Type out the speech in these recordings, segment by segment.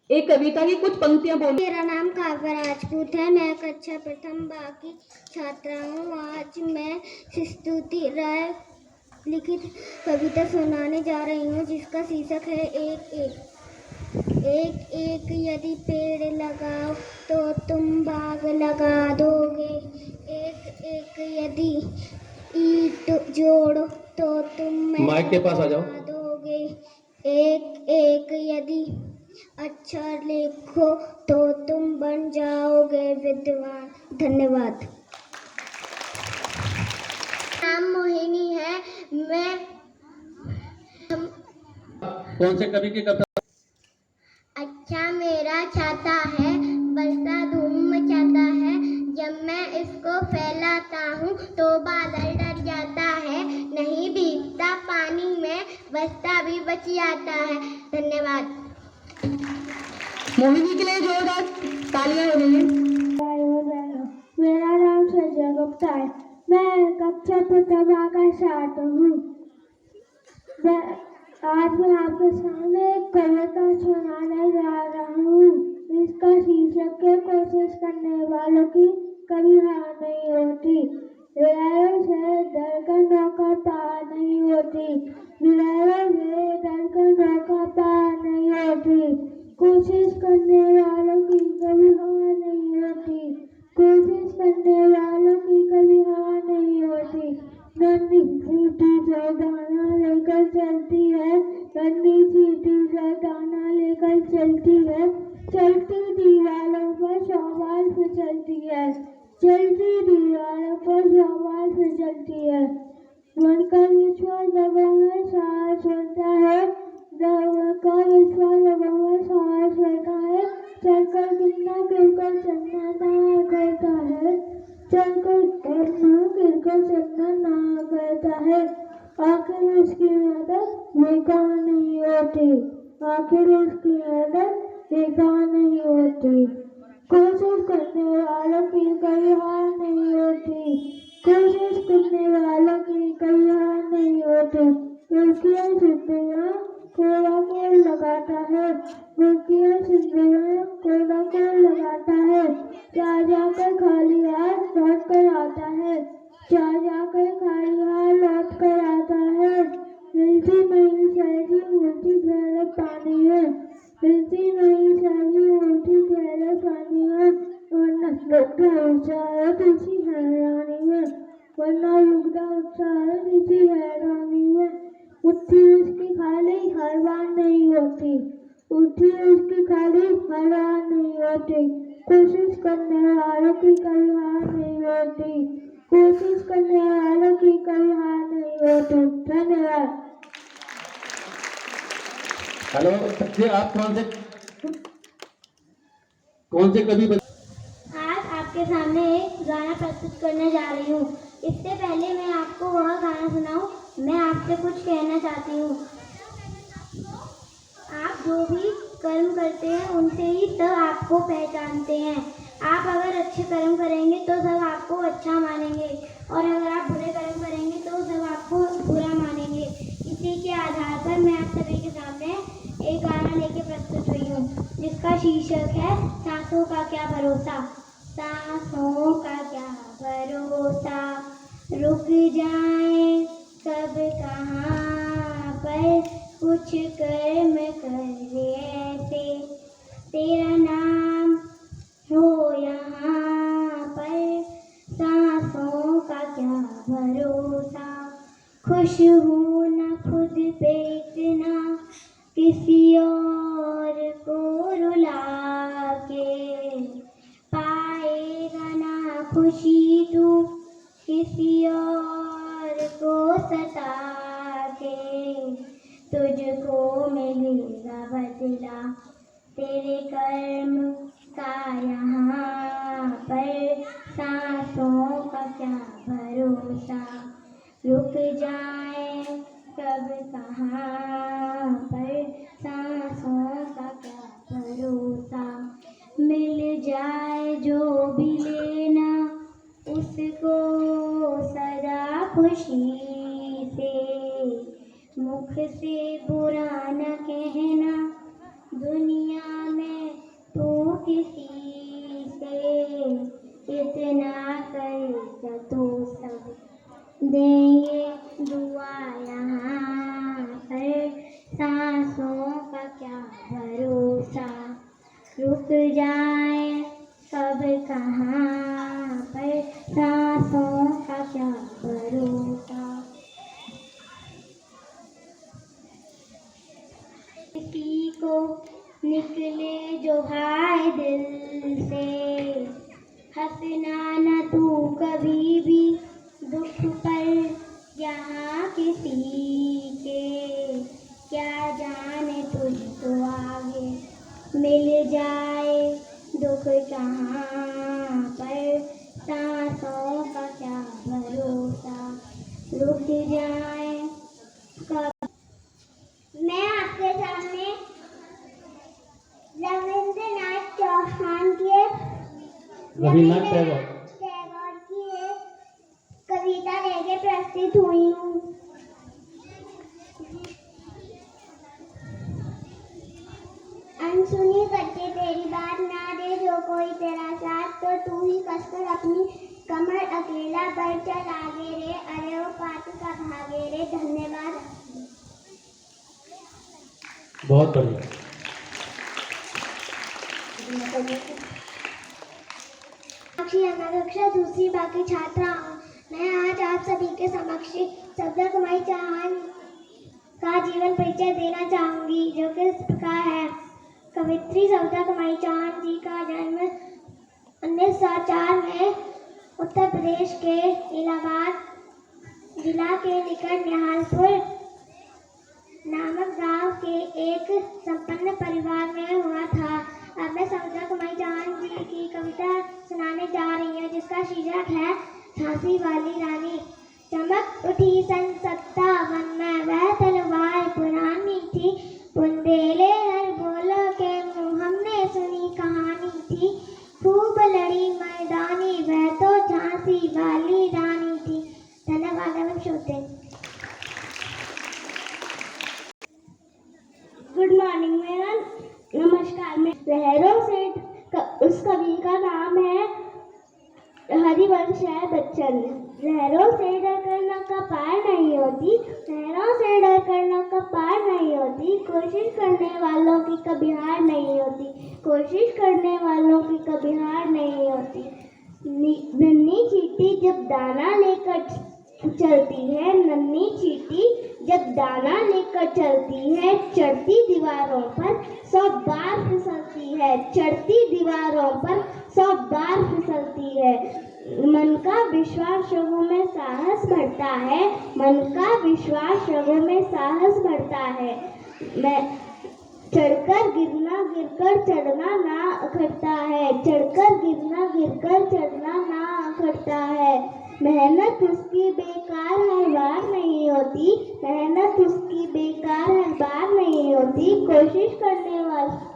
एक कविता की कुछ पंक्तियां बोलो। मेरा नाम काव्या राजपूत है। मैं कक्षा प्रथम बाकी छात्रा हूँ। आज मैं स्तुति राय लिखित कविता सुनाने जा रही हूँ, जिसका शीर्षक है एक एक। एक एक यदि पेड़ लगाओ तो तुम बाग लगा दोगे। एक एक यदि ईंट जोड़ो तो तुम माइक के पास आ जाओ। दोगे। एक एक यदि अक्षर लिखो तो तुम बन जाओगे विद्वान। धन्यवाद। नाम मोहिनी है। मैं कौन से कवि की कविता? अच्छा मेरा छाता है, बरसा धूम मचाता है। जब मैं इसको फैलाता हूँ तो बादल डर जाता है। नहीं भीगता पानी में, बसता भी बच जाता है। धन्यवाद। मोहिनी के लिए जोरदार तालियां हो रही हैं। मेरा नाम संजय गुप्ता है। मैं कक्षा प्रथम का छात्र हूँ। आज मैं आपके सामने एक कविता सुनाने जा रहा हूँ। इसका शीर्षक है कोशिश करने वालों की कभी हार नहीं होती। लड़ाइयों से डरकर नौका पार नहीं होती। लड़ाइयों से डरकर नौका पार नहीं होती। कोशिश करने वालों की कभी हार नहीं होती। कोशिश करने वालों की कभी हार नहीं होती। नन्ही सीटी से दाना लेकर चलती है। नन्ही सीटी से दाना लेकर चलती है। चलती दीवारों पर शौबाल फिसलती है। चलती दीवारों पर शौबाल फिसलती है। मन का विश्वास लोगों में साहस होता है। लोगों का विश्वास लोगों में साहस होता है। चलकर गिरना गिरकर चलना ना करता है। चलकर गिरना गिरकर चलना ना करता है। आखिर उसकी मदद बेकार नहीं होती। आखिर उसकी मदद बेकार नहीं होती। कोशिश करने वालों की कभी हार नहीं होती। कोशिश करने वालों की कभी हार नहीं होती। रुकिया सिद्धियाँ कोड़ा कोड़ लगाता है। रुकिया सिद्धियाँ कोड़ा कोड़ लगाता है। जा जाकर खाली हाथ लौट कर आता है। जा जाकर खाली हाथ लौट कर आता है। मिलती नहीं सहजी उल्टी गहरे पानी में। मिलती नहीं सहजी उल्टी गहरे पानी में। वरना लुकता उत्साह इसी हैरानी में। वरना लुकता उत्साह इसी हैरानी में। उठी उसकी खाली हर बार नहीं होती। उठी उसकी खाली हर बार नहीं होती। कोशिश करने वालों की कभी हार नहीं होती। कोशिश करने वालों की कभी हार नहीं होती। धन्यवाद। हेलो बच्चे, आप कौन से कवि? आज आपके सामने एक गाना प्रस्तुत करने जा रही हूँ। इससे पहले मैं आपको वह गाना सुनाऊं, मैं आपसे कुछ कहना चाहती हूँ। आप जो भी कर्म करते हैं उनसे ही सब आपको पहचानते हैं। आप अगर अच्छे कर्म करेंगे तो सब आपको अच्छा मानेंगे, और अगर आप बुरे कर्म करेंगे तो सब आपको बुरा मानेंगे। इसी के आधार पर मैं आप सभी के सामने एक गाना लेके प्रस्तुत हुई हूँ, जिसका शीर्षक है सांसों का क्या भरोसा। सांसों का क्या भरोसा, रुक जाए कब कहाँ पर, कुछ कर्म कर ऐसे तेरा नाम हो यहाँ पर। सांसों का क्या भरोसा, खुश हूँ न खुद पे इतना, किसी और को रुला के पाएगा ना खुशी तू, किसी और को सता के। तुझको मिलेगा बदला तेरे कर्म का यहाँ पर। सांसों का क्या भरोसा, रुक जाए कब कहाँ पर। सांसों का क्या भरोसा, मिल जाए जो भी लेना उसको सदा खुशी से। मुख से बुरा न कहना, दुनिया में किसी से इतना कर तो सब देंगे दुआ यहाँ पर, सांसों का क्या भरोसा, रुक जाए कब कहाँ पर, सांसों का क्या भरोसा। किसी को निकले जो हाय दिल से, हंसना न तू कभी भी दुख पर, यहाँ किसी के क्या जाने तुझको आगे मिल जाए दुख कहाँ पर, सांसों का क्या भरोसा, रुक जाए कब। मैं आपके सामने रविंद्रनाथ चौहान के रविन्द्रनाथ टैगोर टैगोर की एक कविता लेके प्रस्तुत हुई हूँ। अनसुनी करके तेरी बात ना दे जो कोई तेरा साथ, तो तू ही कसकर अपनी कमर अकेला बढ़ चल आगे रे, अरे वो पापी का भागे रे। धन्यवाद। बहुत बढ़िया। कक्षा दूसरी बाकी छात्रा हूँ। मैं आज आप सभी के समक्ष सविता कुमारी चौहान का जीवन परिचय देना चाहूंगी, जो कि इस प्रकार है। कवित्री सविता कुमारी चौहान जी का जन्म 1904 में उत्तर प्रदेश के इलाहाबाद जिला के निकट निहालपुर नामक गांव के एक संपन्न परिवार में हुआ था। अब मैं सविता कुमारी चौहान जी की कविता सुनाने जा रही हूँ, जिसका शीर्षक है झांसी वाली रानी। चमक उठी सन 57 में वह तलवार पुरानी थी, बुंदेले हर बोलो के मुँह हमने सुनी कहानी थी, खूब लड़ी मैदानी वह तो झांसी वाली रानी थी। धन्यवाद। हम श्रोते। गुड मॉर्निंग मेरा नमस्कार। मैं लहरों से उस कवि का नाम है हरिवंश है बच्चन। लहरों से डर कर नौका पार नहीं होती, लहरों से डर कर नौका पार नहीं होती, कोशिश करने वालों की कभी हार नहीं होती, कोशिश करने वालों की कभी हार नहीं होती। नन्ही चींटी जब दाना लेकर चलती है, नन्ही चींटी जब दाना लेकर चलती है, चढ़ती दीवारों पर 100 बार फिसलती है, चढ़ती दीवारों पर 100 बार फिसलती है। मन का विश्वास लोगों में साहस बढ़ता है, मन का विश्वास लोगों में साहस बढ़ता है। मैं चढ़कर गिरना गिरकर चढ़ना ना अखड़ता है, चढ़कर गिरना गिरकर चढ़ना ना अखड़ता है। मेहनत उसकी बेकार हर बार नहीं होती, मेहनत उसकी बेकार हर बार नहीं होती, कोशिश करने वालों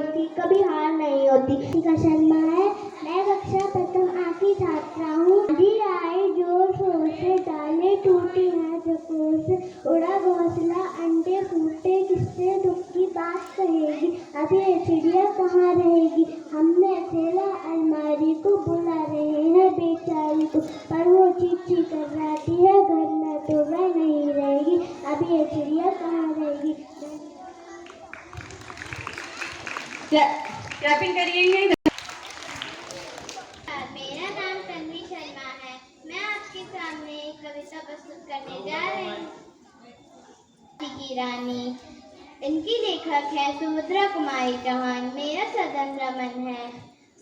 की कभी हार नहीं होती। का शर्मा है। मैं कक्षा प्रथम आखिरी छात्रा हूँ। आंधी आई जोर शोर से, डाले टूटी है चकोर से, उड़ा घोंसला अंडे फूटे, किससे दुख की बात कहेगी, अभी ये चिड़िया कहाँ रहेगी, हमने थैला अलमारी को बुला रहे हैं बेचारी को, पर वो चींची कर रही है घर में तो वह नहीं रहेगी, अभी ये चिड़िया कहाँ रहेगी। क्लैपिंग करिए। मेरा नाम तन्वी शर्मा है। मैं आपके सामने एक कविता प्रस्तुत करने जा रही हूँ। की रानी। इनकी लेखक है सुभद्रा कुमारी चौहान। मेरा सदन रमन है।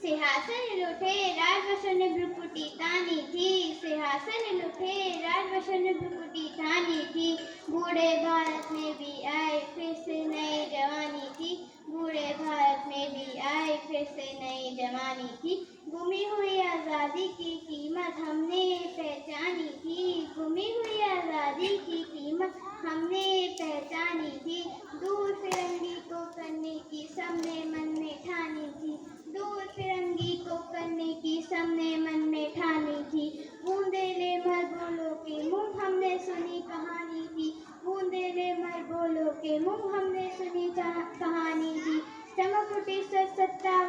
सिंहासन लुठे राजवसन भ्रुकुटी तानी थी, सिंहासन लुठे राजवसन भ्रुकुटी तानी थी, बूढ़े भारत में भी आए फिर से नई जवानी थी, बूढ़े भारत में भी आए फिर से नई जवानी थी, गुमी हुई आज़ादी की कीमत हमने पहचानी थी, गुमी हुई आज़ादी की कीमत हमने पहचानी थी, दूर फिरंगी को करने की सबने मन में ठानी थी, दूर फिरंगी को करने की सबने मन में ठानी थी, बूंदेले मर बोलो के मुँह हमने सुनी कहानी थी, बूंदेले मर बोलो के मुँह हमने सुनी कहानी थी, चमक उठी 57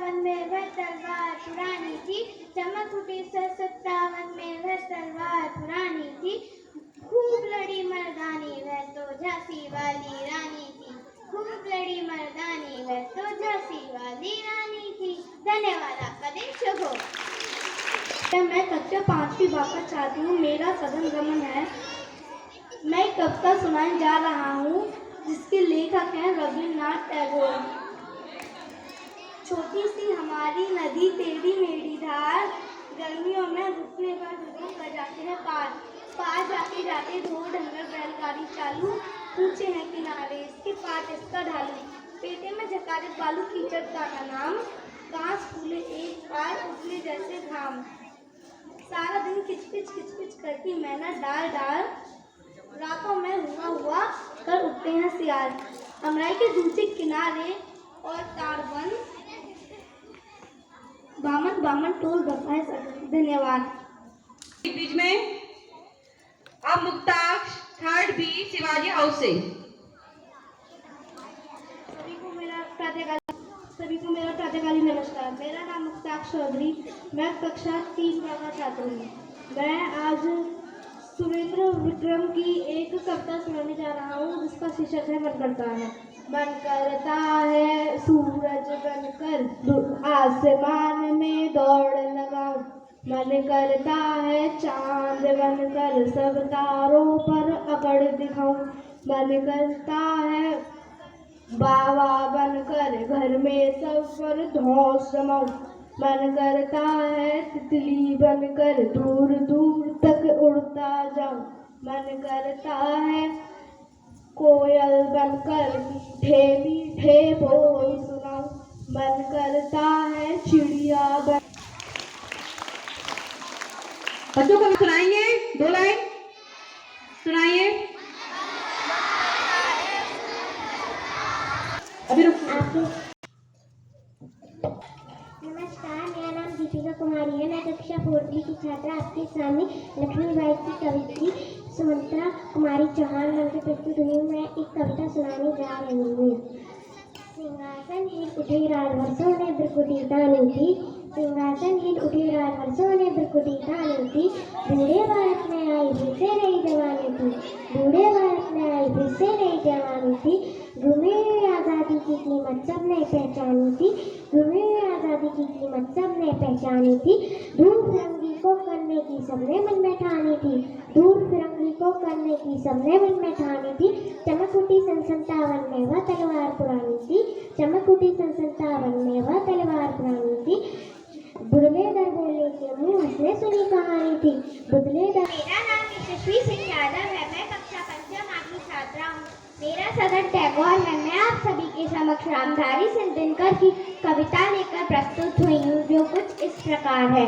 चमक उठी 57 में वह तलवार पुरानी थी, खूब लड़ी मर्दानी वह तो झांसी वाली रानी थी, खूब लड़ी मर्दानी वह तो झांसी वाली रानी थी। धन्यवाद, आपका दिन शुभ हो। मैं कक्षा 5 की बात चाहती हूँ। मेरा सदन गमन है। मैं कविता सुनाने जा रहा हूँ जिसके लेखक हैं रविन्द्रनाथ टैगोर। छोटी सी हमारी नदी तेरी मेरी धार, गर्मियों में रुकने पर हुक्म कर जाते हैं पार जाते जाते ढोर ढंगर बैलगाड़ी चालू, ऊंचे हैं किनारे इसके पार इसका ढालू, पेटे में झकारे बालू कीचड़ का नाम, घास फूले एक पार उठने जैसे घाम, सारा दिन किचकिच करती मैना डाल रातों में हुआ कर उठते हैं सियार, अमराई के दूसरे किनारे और तारबन बामन टोल दफाए सके। धन्यवाद। बीच में अब मुक्ताक्ष थर्ड बी शिवाजी हाउस से। सभी को मेरा प्रातःकालीन नमस्कार। मेरा नाम मुक्ताक्ष चौधरी, मैं कक्षा 3 का छात्र हूँ। मैं आज सुरेंद्र विक्रम की एक कविता सुनाने जा रहा हूँ जिसका शीर्षक है मन करता है। मन करता है सूरज बनकर आसमान में दौड़ लगाऊं, मन करता है चांद बनकर सब तारों पर अकड़ दिखाऊं, मन करता है बाबा बनकर घर में सब पर धौंस जमाऊं, मन करता है तितली बनकर दूर दूर तक उड़ता जाऊं, मन करता है कोयल बनकर मीठे मीठे बोल सुनाऊं, मन करता है चिड़िया बन। बच्चों को सुनाएंगे 2 लाइन सुनाइए। अभी रुको। नमस्कार, मेरा नाम दीपिका कुमारी है। मैं कक्षा 4 की छात्रा आपके सामने लक्ष्मीबाई की कवयित्री सुमंत्रा कुमारी चौहान नाम से प्रस्तुत हुई हूँ। मैं एक कविता सुनाने जा रही हूँ। सिंहासन हिल उठे राजवर्षों ने बिरकुटी तानी थी, सिंहासन हिल उठे राजवर्षों ने बिरकुटी तानी थी, बूढ़े भारत में आई फिर से नई जवानी थी, बूढ़े भारत में आई फिर से नई जवानी थी, गुमी हुई आज़ादी की कीमत सबने पहचानी थी, गुमी हुई आज़ादी की कीमत सबने पहचानी थी, दूर फिरंगी को करने की सबने मन में ठानी थी, दूर फिरंगी को करने की सबने मन में ठानी थी, चमक उठी 57 में वह तलवार पुरानी थी, चमक उठी 57 में वह तलवार पुरानी थी, बुदले दर बोले के मुँह उसने सुनी कहानी थी, बुदले दर। मेरा नाम यशस्वी सिंह यादव है। मैं कक्षा 5 की छात्रा हूँ। मेरा सदन टैगोर है। मैं आप सभी के समक्ष रामधारी सिंह दिनकर की कविता लेकर प्रस्तुत हुई हूँ जो कुछ इस प्रकार है।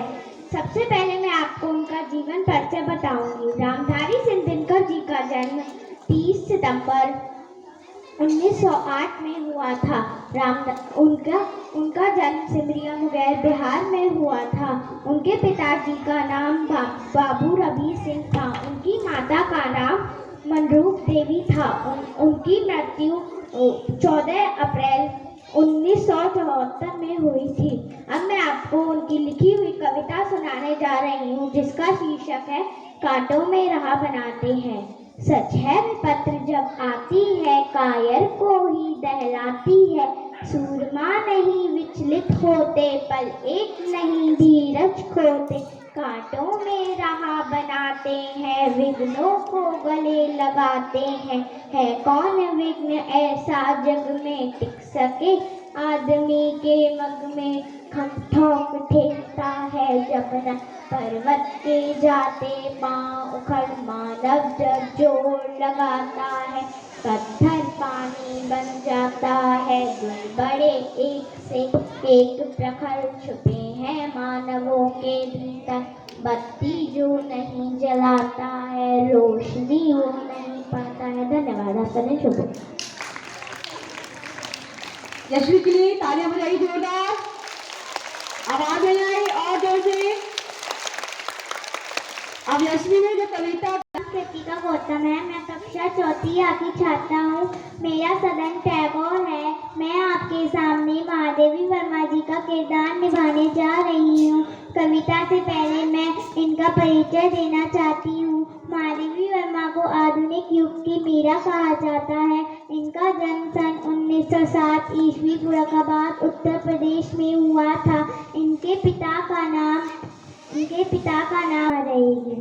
सबसे पहले मैं आपको उनका जीवन परिचय बताऊंगी। रामधारी सिंह दिनकर जी का जन्म 30 सितंबर 1908 में हुआ था। उनका जन्म सिमरिया मुंगेर बिहार में हुआ था। उनके पिताजी का नाम बाबू रवि सिंह था। उनकी माता का नाम मनरूप देवी था। उनकी मृत्यु 14 अप्रैल 1974 में हुई थी। अब मैं आपको उनकी लिखी हुई कविता सुनाने जा रही हूँ जिसका शीर्षक है कांटों में राह बनाते हैं। सच है विपत्र जब आती है, कायर को ही दहलाती है, सूरमा नहीं विचलित होते, पल एक नहीं धीरज खोते, कांटों में राह बनाते हैं, विघ्नों को गले लगाते हैं, है कौन विघ्न ऐसा जग में टिक सके, आदमी के मग में खम ठोक ठेकता है जब न पर्वत के जाते पांव उखड़ मानव जब जोर लगाता है, पत्थर पानी बन जाता है, दिन बड़े एक से एक प्रखर छुपे हैं मानवों के भीतर, बत्ती जो नहीं जलाता है रोशनी वो नहीं पाता है। धन्यवाद, आपका दिन शुभ हो। यशवी के लिए तालियां बजाई जोरदार, आवाज में आई और जोर से। अब यशवी ने जो कविता कृतिका गौतम है। मैं कक्षा 4 की छात्रा हूँ। मेरा सदन टैगोर है। मैं आपके सामने महादेवी वर्मा जी का किरदार निभाने जा रही हूँ। कविता से पहले मैं इनका परिचय देना चाहती हूँ। माधवी वर्मा को आधुनिक युग की मीरा कहा जाता है। इनका जन्म सन 1907 ईस्वी फुर्रखाबाद उत्तर प्रदेश में हुआ था। इनके पिता का नाम रहेगी।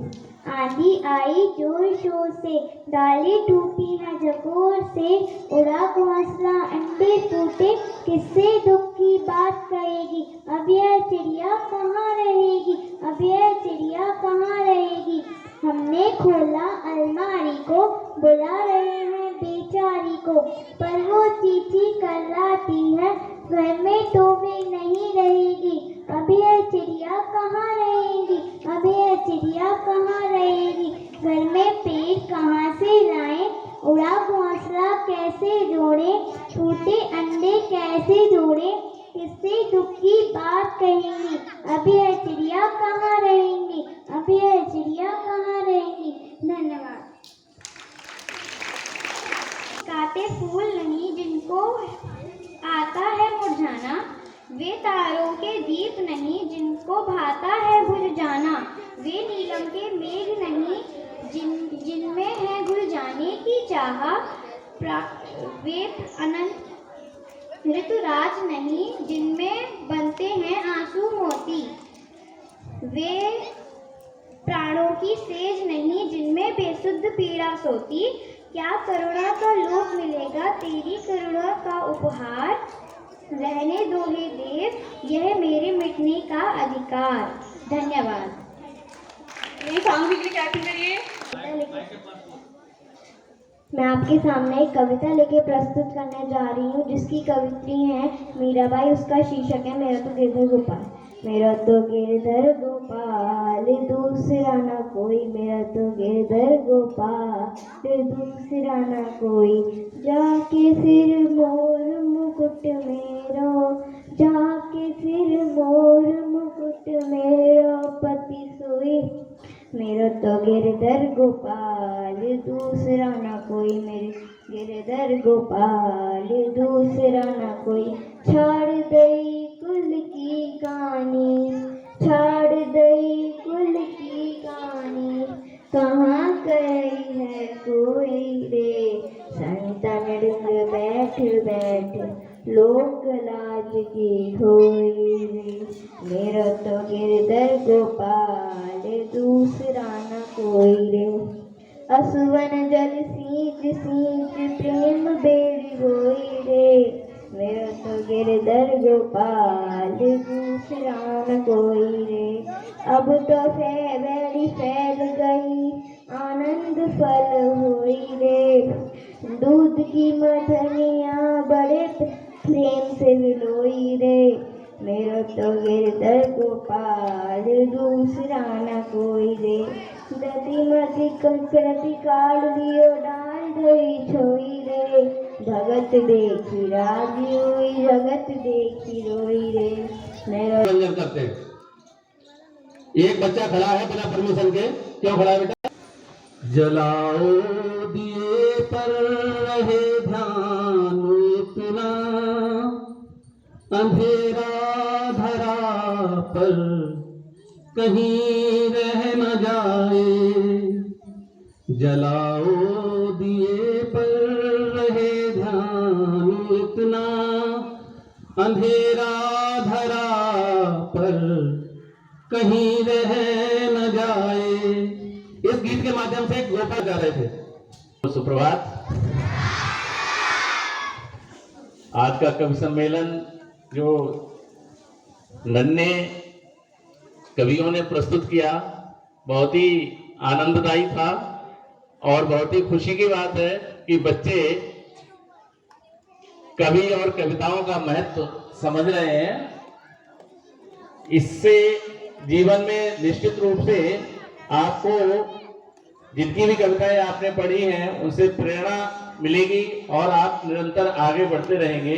आंधी आई जोर शोर से, डाली टूटी है जगोर से, उड़ा घोंसला अंडे फूटे, किससे दुख की बात कहेगी, अब यह चिड़िया कहाँ रहेगी, अब यह चिड़िया कहाँ रहेगी। हमने खोला अलमारी को, बुला रहे हैं बेचारी को, पर वो चींची करलाती है, घर में तो वे नहीं रहेगी, अब यह चिड़िया कहाँ रहेगी, अब यह चिड़िया कहाँ रहेगी। घर में पेड़ कहाँ से लाएं, उड़ा घोंसला कैसे जोड़े, टूटे अंडे कैसे जोड़े, किससे दुख की बात कहेंगी, अब यह चिड़िया कहाँ रहेंगी, अब यह चिड़िया कहाँ रहेंगी। धन्यवाद। काते फूल नहीं जिनको आता है मुरझाना, वे तारों के दीप नहीं जिनको भाता है बुझ जाना, वे नीलम के मेघ नहीं जिनमें है घुल जाने की चाह, वे अनंत ऋतुराज नहीं जिनमें बनते हैं आंसू मोती, वे प्राणों की सेज नहीं जिनमें बेसुध पीड़ा सोती। क्या करुणा का लोक मिलेगा तेरी करुणा का उपहार, रहने दो हे देव यह मेरे मिटने का अधिकार। धन्यवाद। ये सॉन्ग के लिए क्या करिए। मैं आपके सामने एक कविता लेके प्रस्तुत करने जा रही हूँ, जिसकी कवित्री है मीराबाई। उसका शीर्षक है मेरा तो गिरधर गोपाल। मेरा तो गिरधर गोपाल दूसरा न कोई, मेरा तो गिरधर गोपाल दूसरा न कोई, जाके सिर मोर मुकुट मेरो, जाके सिर मोर मुकुट मेरो पति सोई। मेरा तो गिरधर गोपाल दूसरा न कोई, मेरे गिरधर गोपाल दूसरा न कोई। छाड़ दई कुल की कहानी, छाड़ दई कुल की कहानी, कहाँ गई है कोई रे, संतन डूंग बैठ बैठ लोक लाज की खोई रे। मेरा तो गिरधर गोपाल दूसरा न कोई रे। असुवन जल सींच सींच प्रेम बेड़ी बोई रे, मेरा तो गिरधर गोपाल दूसरा न कोई रे। अब तो बेड़ी फैल गई आनंद फल होई रे, दूध की मथनिया बड़े प्रेम से विलोई रे। मेरा तो गिरधर गोपाल दूसरा न कोई रे। दति मति कृति काल लियो डाल धोई छोई रे, भगत देखी राजी हुई जगत देखी रोई रे। मेरा करते हैं। एक बच्चा खड़ा है बिना परमिशन के। क्यों खड़ा है बेटा? जलाओ दिए पर रहे ध्यान इतना, अंधेरा धरा पर कहीं रह न जाए। जलाओ दिए पर रहे ध्यान इतना, अंधेरा धरा पर कहीं रह न जाए। इस गीत के माध्यम से गोपाल गा रहे थे। सुप्रभात। आज का कवि सम्मेलन जो नन्हे कवियों ने प्रस्तुत किया बहुत ही आनंददायी था, और बहुत ही खुशी की बात है कि बच्चे कवि और कविताओं का महत्व समझ रहे हैं। इससे जीवन में निश्चित रूप से आपको जितनी भी कविताएं आपने पढ़ी हैं उनसे प्रेरणा मिलेगी और आप निरंतर आगे बढ़ते रहेंगे।